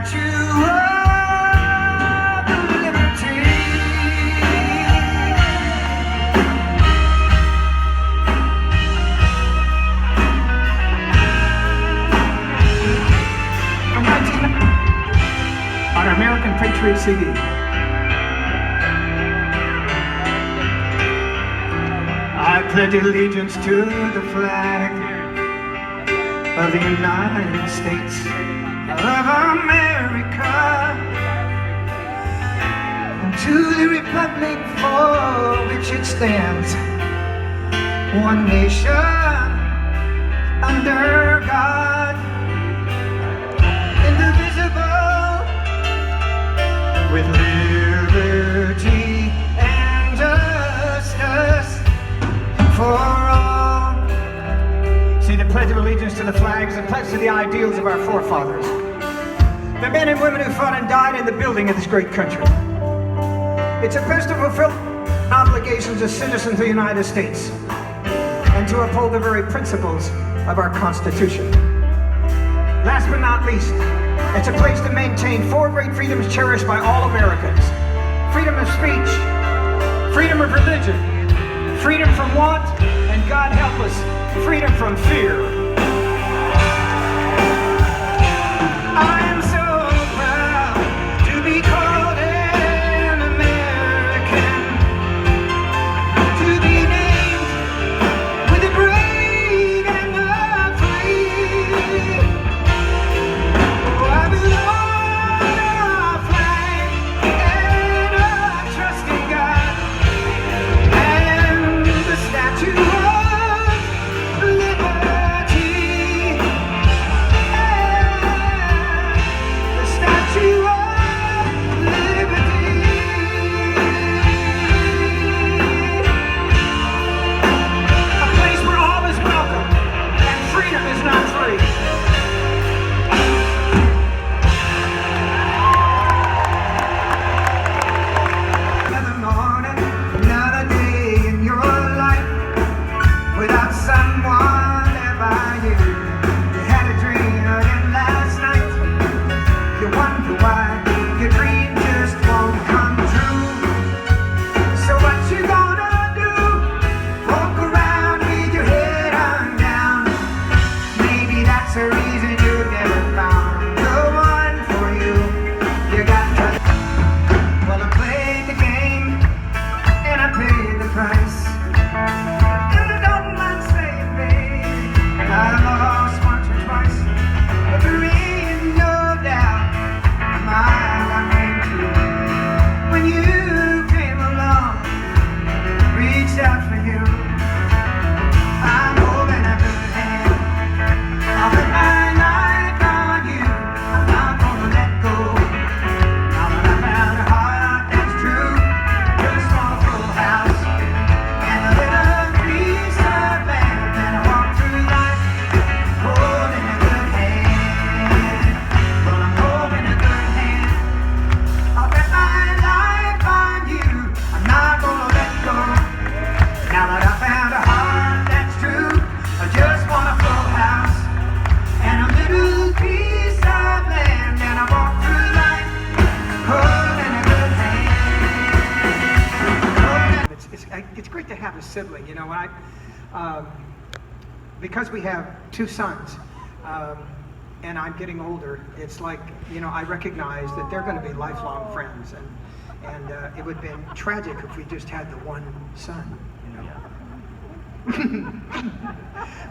statue of liberty. From 19 on our American Patriot CD. I pledge allegiance to the flag of the United States of America, and to the republic for which it stands, one nation, under God, indivisible, with liberty and justice for all. See, the Pledge of Allegiance to the flag is a pledge to the ideals of our forefathers, the men and women who fought and died in the building of this great country. It's a pledge to fulfill obligations as citizens of the United States and to uphold the very principles of our Constitution. Last but not least, it's a place to maintain four great freedoms cherished by all Americans: freedom of speech, freedom of religion, freedom from want, and God help us, freedom from fear. I am so proud to be called an American, to be named with the brave and the free. Oh, I belong to our flag and I trust in God and the statue of it's great to have a sibling, you know. Because we have two sons, and I'm getting older, it's like, you know, I recognize that they're going to be lifelong friends, and it would have been tragic if we just had the one son, you know.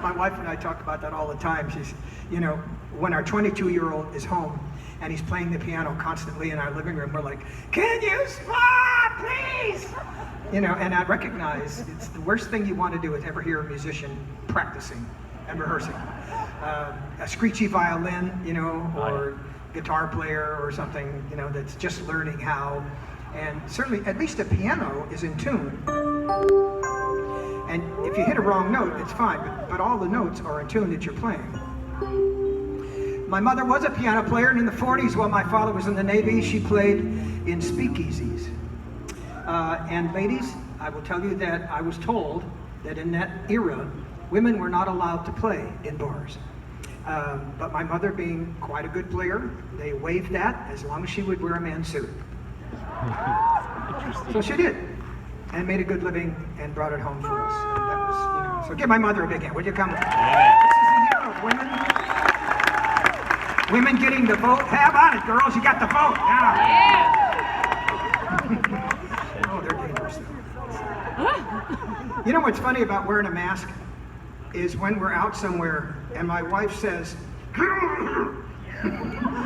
My wife and I talk about that all the time. She's, you know, when our 22-year-old is home and he's playing the piano constantly in our living room, we're like, "Can you stop, please?" You know, and I recognize it's the worst thing you want to do is ever hear a musician practicing and rehearsing. A screechy violin, you know, or guitar player or something, you know, that's just learning how. And certainly, at least a piano is in tune. And if you hit a wrong note, it's fine, but all the notes are in tune that you're playing. My mother was a piano player, and in the 40s, while my father was in the Navy, she played in speakeasies. And ladies, I will tell you that I was told that in that era, women were not allowed to play in bars. But my mother, being quite a good player, they waived that as long as she would wear a man's suit. So she did, and made a good living and brought it home for us. And that was, so give my mother a big hand. Would you come? This is the year of women. Women getting the vote. How about it, girls? You got the vote. Yeah. Oh, they're dangerous. You know what's funny about wearing a mask is when we're out somewhere and my wife says, I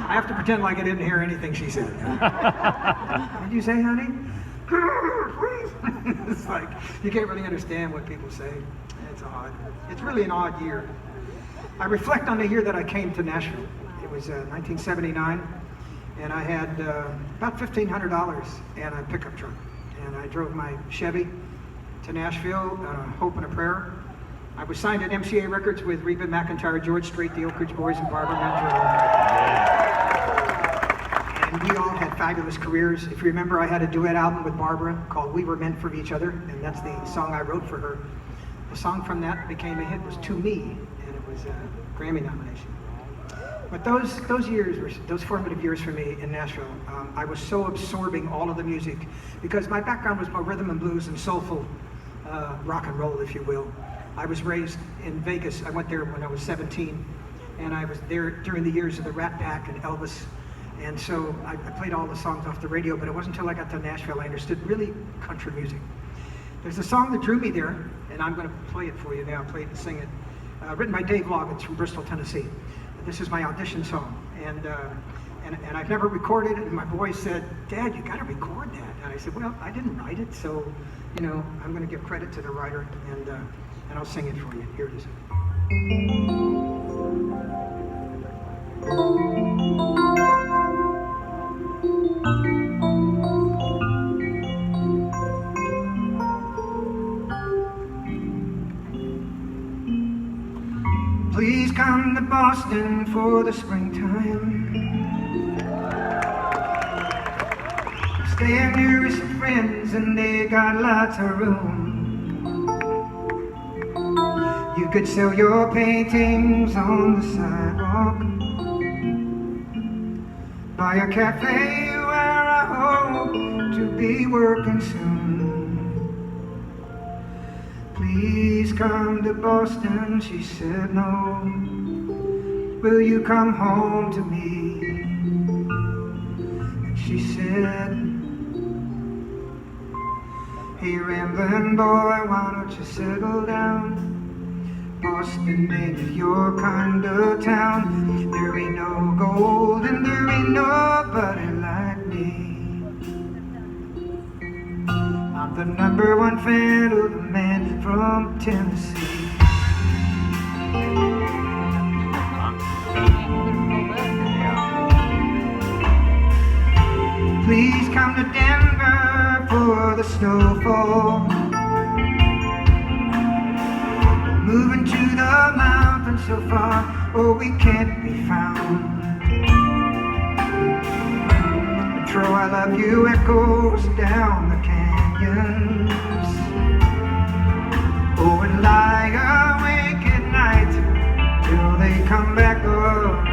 have to pretend like I didn't hear anything she said. What did you say, honey? It's like, you can't really understand what people say. It's odd. It's really an odd year. I reflect on the year that I came to Nashville. It was 1979, and I had about $1,500 and a pickup truck. And I drove my Chevy to Nashville on a hope and a prayer. I was signed at MCA Records with Reba McEntire, George Strait, the Oak Ridge Boys, and Barbara Mandrell. And we all had fabulous careers. If you remember, I had a duet album with Barbara called We Were Meant for Each Other, and that's the song I wrote for her. The song from that became a hit was To Me, and it was a Grammy nomination. But those years, those formative years for me in Nashville, I was so absorbing all of the music because my background was more rhythm and blues and soulful rock and roll, if you will. I was raised in Vegas. I went there when I was 17, and I was there during the years of the Rat Pack and Elvis. And so I played all the songs off the radio, but it wasn't until I got to Nashville I understood really country music. There's a song that drew me there, and I'm going to play it for you now, play it and sing it. Written by Dave Long. It's from Bristol, Tennessee. This is my audition song, and I've never recorded it, and my boy said, Dad, you got to record that. And I said, well, I didn't write it, so, I'm going to give credit to the writer, and I'll sing it for you. Here it is. Please come to Boston for the springtime. Staying near with some friends and they got lots of room. You could sell your paintings on the sidewalk. Buy a cafe where I hope to be working soon. Please come to Boston, she said no. Will you come home to me? And she said, hey rambling boy, why don't you settle down? Boston ain't your kind of town. There ain't no gold and there ain't nobody like me. I'm the #1 fan of the man from Tennessee. Please come to Denver for the snowfall. Moving to the mountains so far, oh we can't be found. And throw I love you echoes down the canyons. Oh, and lie awake at night till they come back around.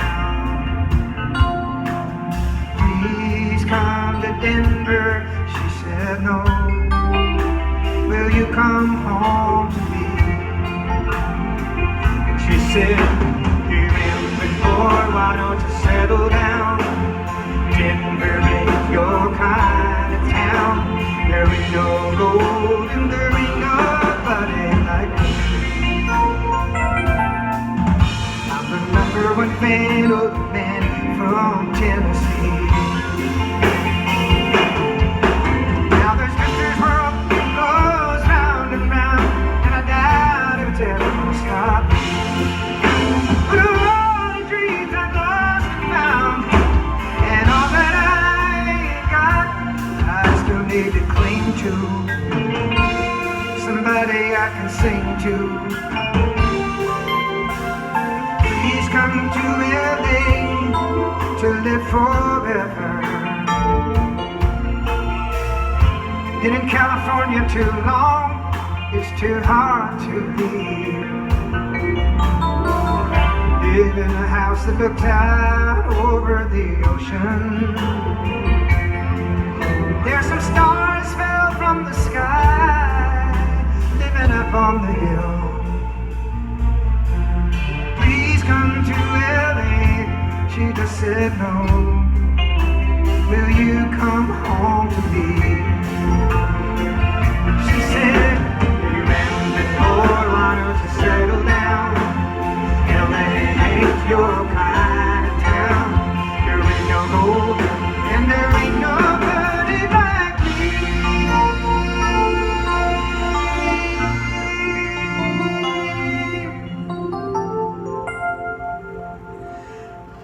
Please come to Denver, she said no. Will you come home to me? She said, hey rambling boy, why don't you settle down? Denver ain't your kind of town. There ain't no gold and there ain't nobody like me. I'm the #1 fan of the man from Tennessee. Now this Mr. World goes round and round, and I doubt if it's ever gonna stop. But of all the dreams I've lost and found, and all that I ain't got, I still need to cling to somebody I can sing to. Please come to LA to live forever. Been in California too long, it's too hard to leave. live in a house that looked out over the ocean. There's some stars fell from the sky, living up on the hill. Please come to LA, she just said no. Will you come home to me? She said, you and boy, why don't you settle down? LA ain't your kind of town. There ain't no gold and there ain't nobody like me.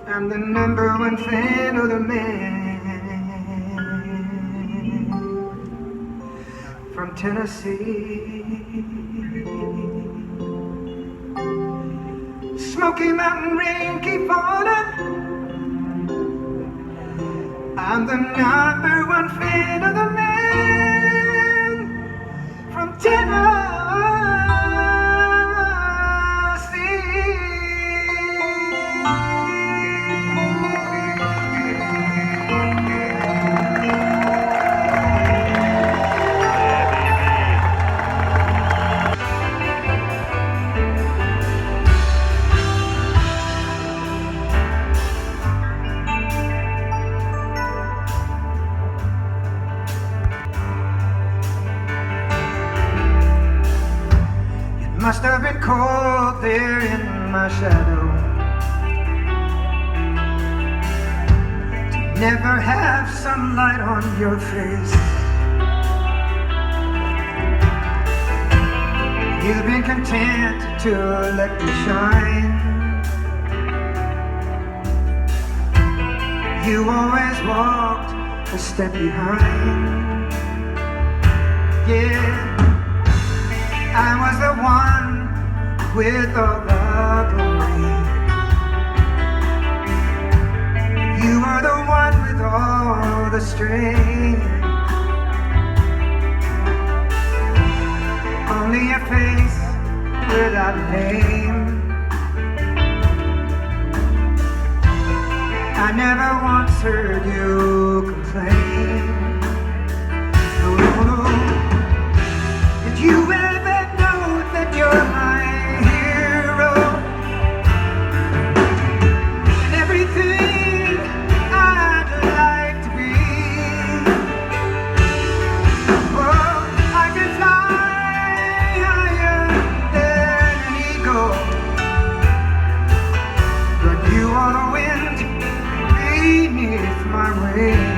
I'm the #1 fan of the man from Tennessee. Smoky Mountain rain keep falling. I'm the #1 fan of the man from Tennessee. Must have been cold there in my shadow to never have sunlight on your face. You've been content to let me shine. You always walked a step behind. Yeah, I was the one with all the glory. You were the one with all the strength. Only a face without a name. I never once heard you complain. No, no, no. Did you ever know that you're my hero? And everything I'd like to be. Oh, I can fly higher than an eagle, but you are the wind beneath my wings.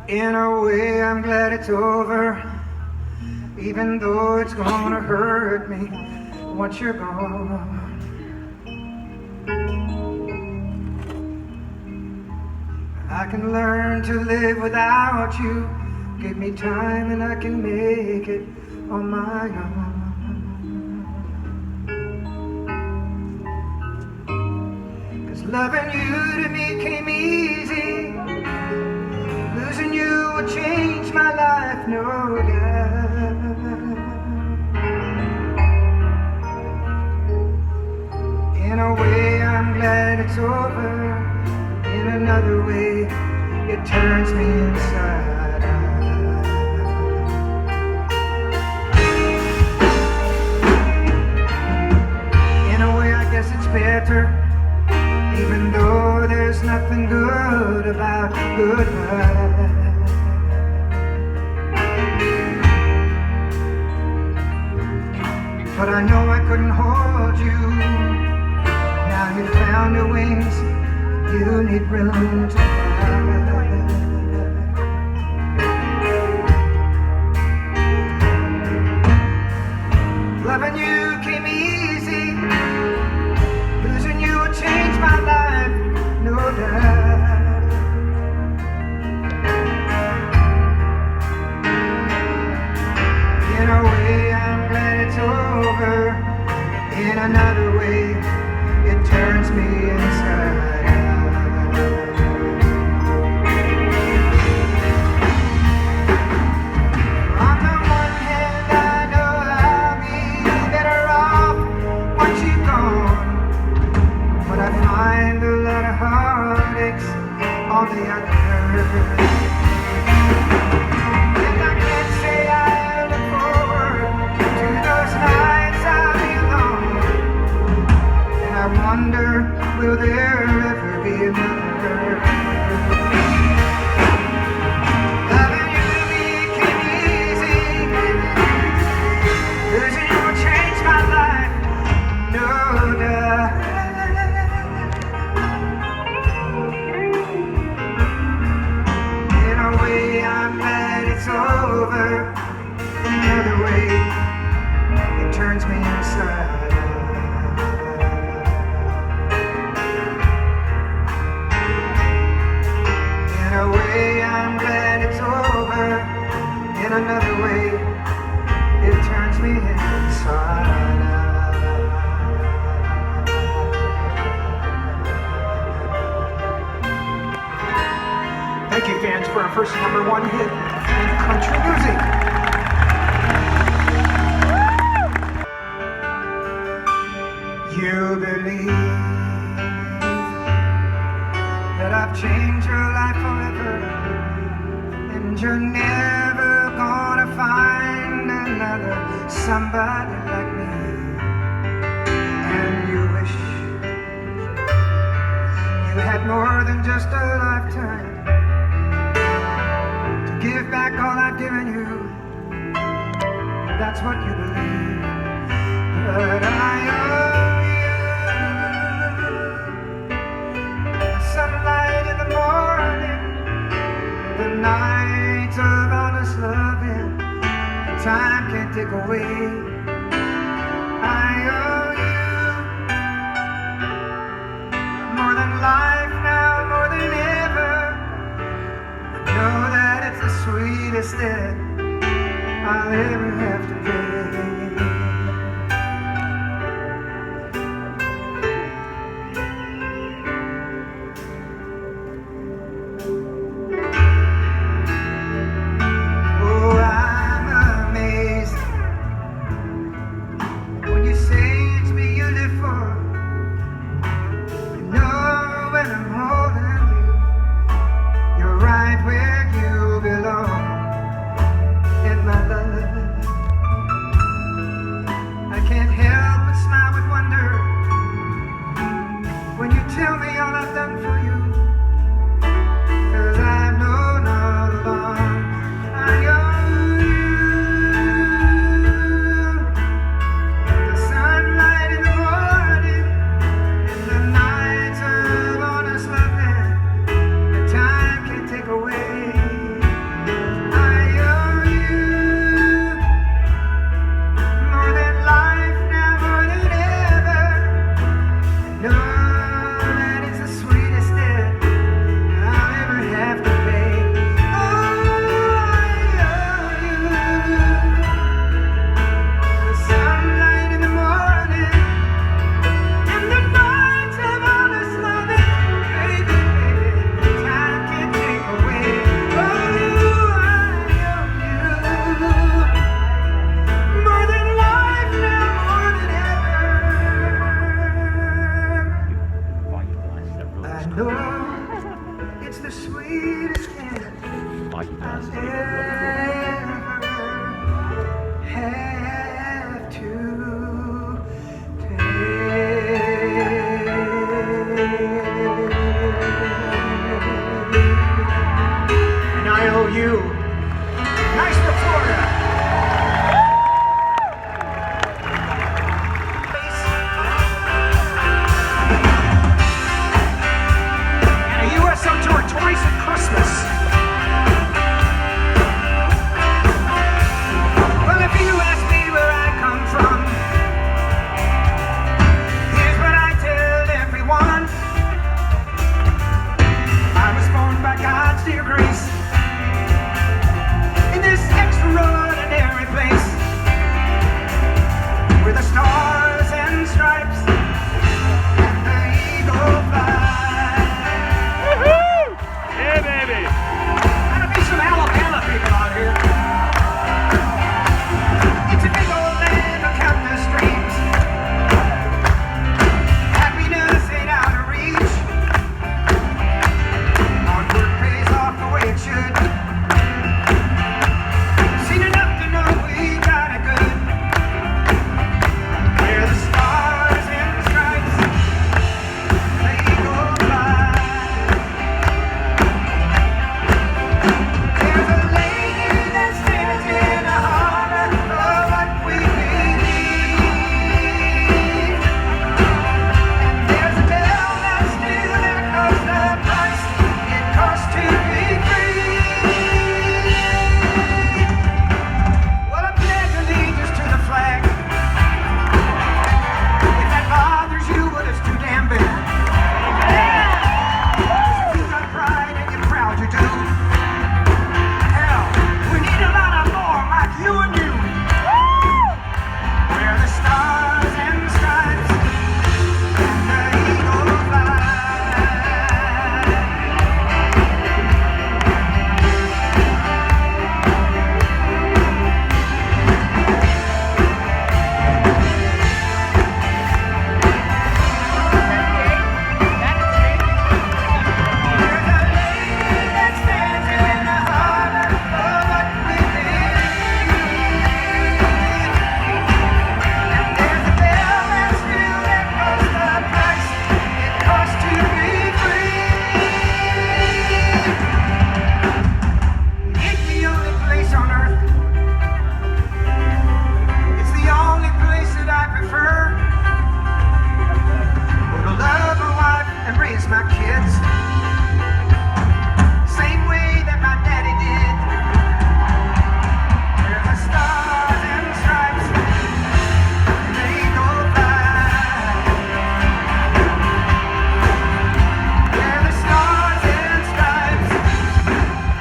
In a way, I'm glad it's over, even though it's gonna hurt me once you're gone. I can learn to live without you. Give me time and I can make it on my own. 'Cause loving you to me came easy. Losing you would change my life, no doubt. In a way I'm glad it's over. In another way it turns me inside out. In a way I guess it's better, even though there's nothing good about goodbye. But I know I couldn't hold you. Now you found your wings, you need room to fly. Loving you came easy. Losing you would change my life, no doubt. In a way I'm glad it's over. In another way it turns me inside out. On the one hand I know I'll be better off once you're gone, but I find a lot of heartaches on the other. And I can't say I look forward to those nights I'll be alone. And I wonder, will there ever be another? Loving you to me came easy. Losing you will change my life, no doubt. In a way I'm glad it's over. Another way it turns me inside out. In a way I'm glad it's over. In another way it turns me inside out. Thank you, fans, for our first #1 hit in country music. You believe that I've changed your life forever, and you're never gonna find another somebody like me. And you wish you had more than just a lifetime to give back all I've given you. That's what you believe, but I owe you the sunlight in the morning, the nights of honest loving, the time can't take away. I owe you more than life now, more than ever. I know that it's the sweetest debt I'll ever have to pay. Oh, I'm amazed when you say it's me you live for. You know when I'm holding you, you're right where you belong. In my love, sweetest gift I've ever have to and I owe you. Nice for Florida. And a USO tour twice at Christmas. Well, if you ask me where I come from, here's what I tell everyone. I was born by God's dear grace in this extraordinary place where the stars and stripes and the eagle fly. Woohoo! Yeah, baby! Gotta be some Alabama people out here. It's a big old land of countless streams. Happiness ain't out of reach. Hard work pays off the way it should. Seen enough to know we got it good. Where the stars and the stripes, they go by. There's a lady that stands in the heart of what we believe. And there's a bell that's still there 'cause the price it costs to be free. Well, I pledge allegiance to the flag. If that bothers you, well, it's too damn bad. If you got pride and you're proud, you do. Hell, we need a lot of more like you and you. Where the stars and the stripes and the eagle fly. That stands in the heart of what we believe. And there's a bell that's still there 'cause the price it costs to be free. It's the only place on earth. It's the only place that I prefer. To love my wife and raise my kids. Same way that my daddy did. Where the stars and stripes they go by. Where the stars and stripes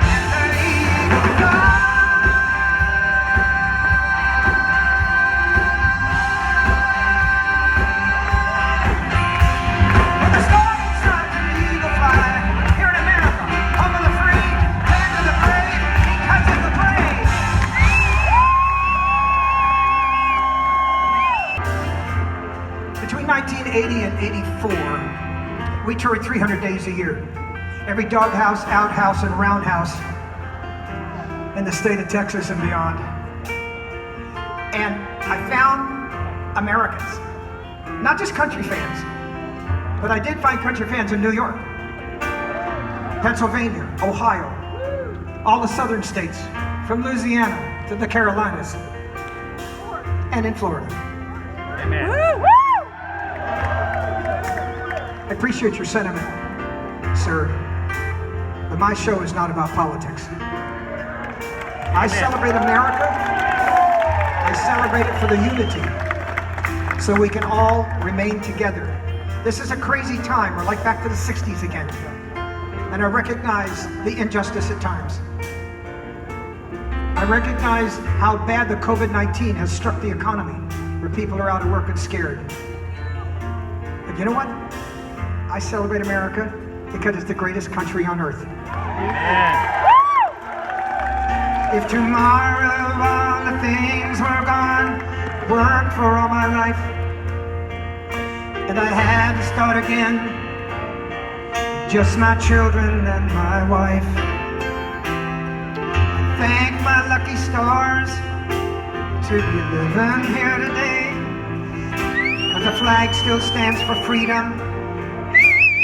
and the eagle fly. Where the stars and stripes and the eagle fly. Here in America, home of the free, land of the brave, because of the brave. Between 1980 and 84, we toured 300 days a year. Every doghouse, outhouse, and roundhouse in the state of Texas and beyond. And I found Americans, not just country fans, but I did find country fans in New York, Pennsylvania, Ohio, all the southern states, from Louisiana to the Carolinas, and in Florida. Amen. I appreciate your sentiment, sir, but my show is not about politics. I celebrate America. I celebrate it for the unity, so we can all remain together. This is a crazy time. We're like back to the 60s again. And I recognize the injustice at times. I recognize how bad the COVID-19 has struck the economy, where people are out of work and scared. But you know what? I celebrate America because it's the greatest country on earth. Amen. If tomorrow all the things were gone, worked for all my life, and I had to start again, just my children and my wife. I thank my lucky stars to be living here today, 'cause the flag still stands for freedom,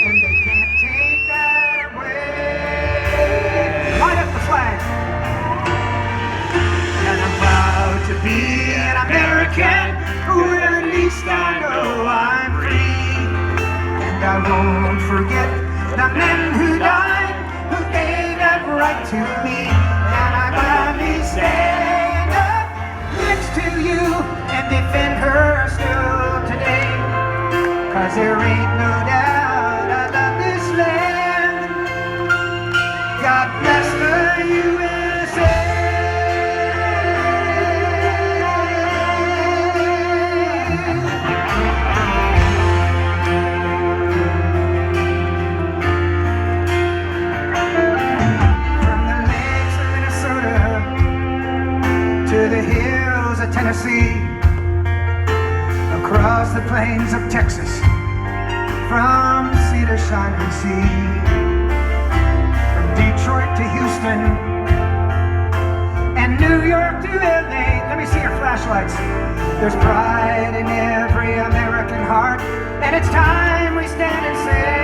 and they can't take that away. Light up the flag. And I'm proud to be an American, where at least I know I'm free. And I won't forget the men who died, who gave that right to me. And I gladly stand up next to you and defend her still today, 'cause there ain't no doubt I love this land. God bless the USA. The hills of Tennessee, across the plains of Texas, from sea to shining sea, from Detroit to Houston, and New York to LA. Let me see your flashlights. There's pride in every American heart, and it's time we stand and say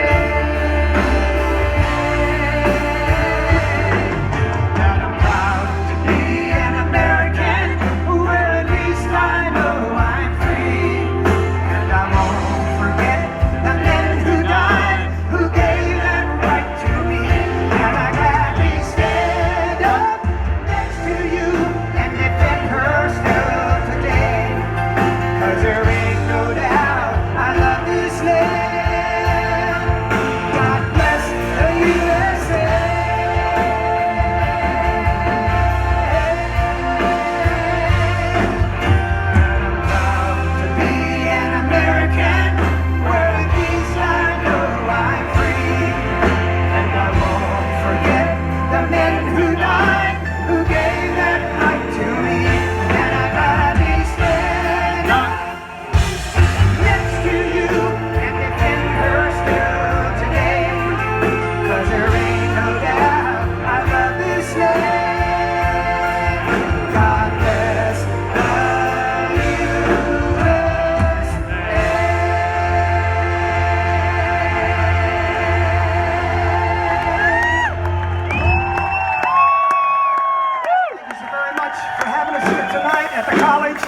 at the college.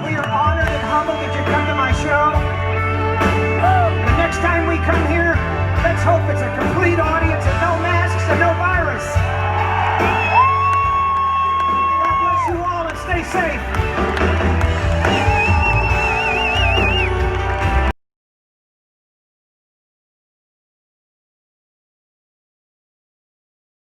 We are honored and humbled that you come to my show. The next time we come here, let's hope it's a complete audience and no masks and no virus. God bless you all and stay safe.